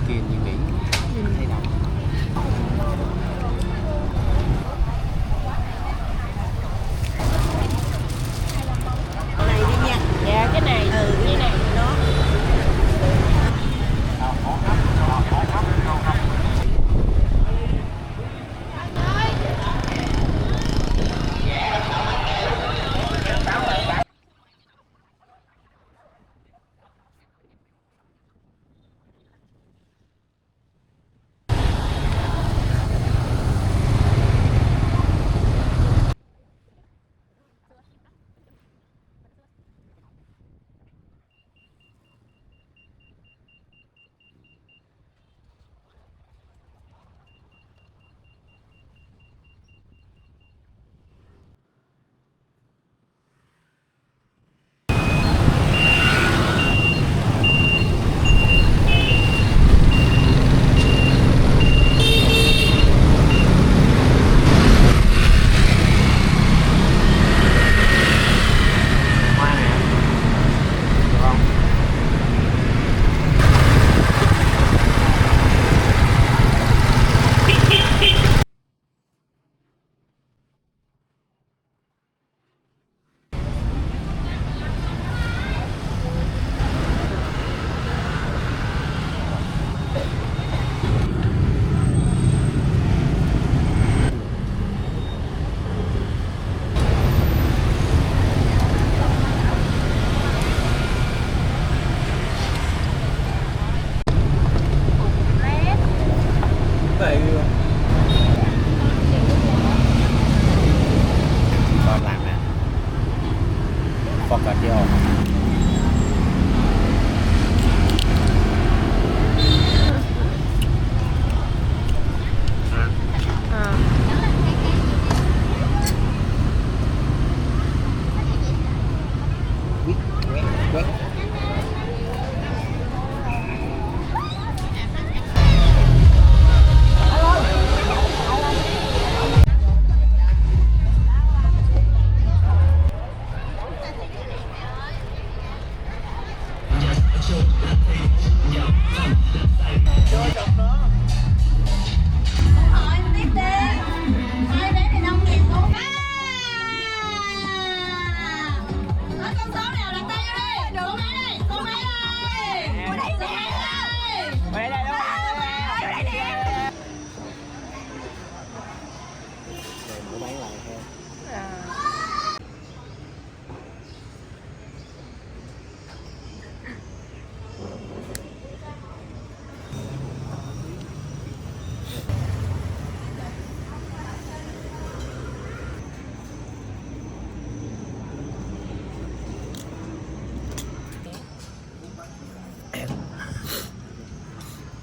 kia như nghĩ thấy đâu. Này đi nha. Dạ cái này. Cái này nó. Con làm nè. Con cà chua.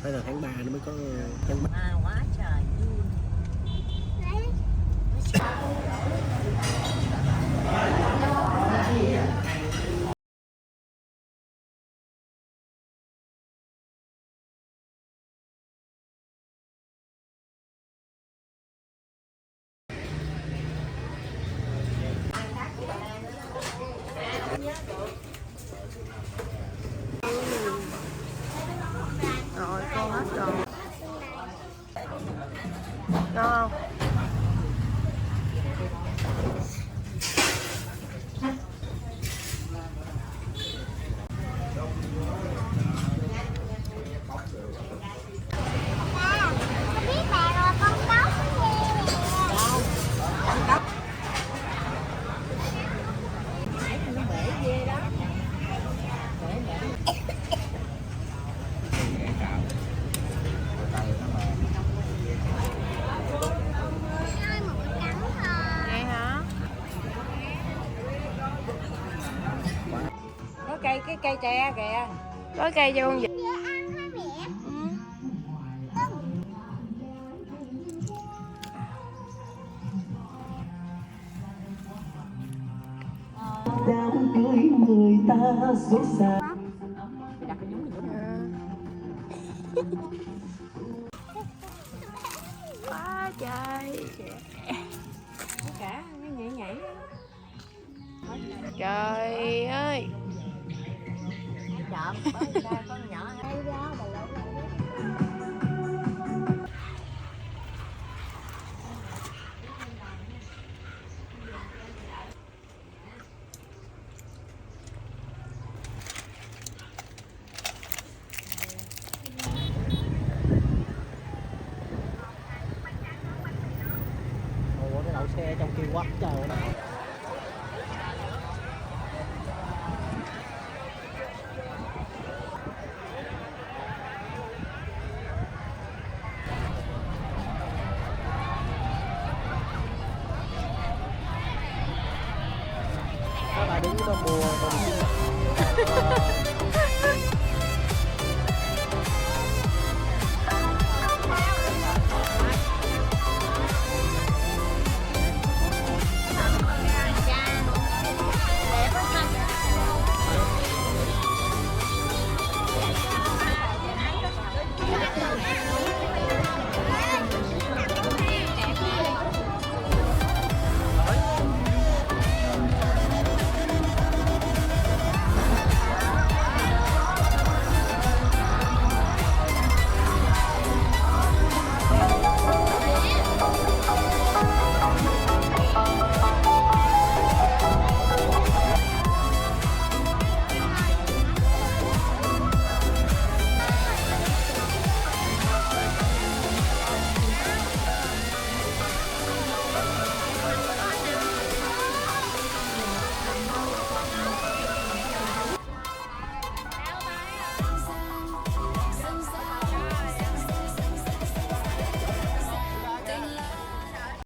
Phải là tháng 3 nó mới có tháng 3. Quá trời vui. Rồi con hết rồi. Ngon không? Cái cây tre kìa. Có cây cho con vịt. Đám cưới người ta dối xa. Quá trời. Cả nhảy nhảy. Trời ơi. Chậm bớt ra con nhỏ hay ra bà lỡ. Ủa cái đậu xe trong kia quá trời ơi. Các bà đứng đó mua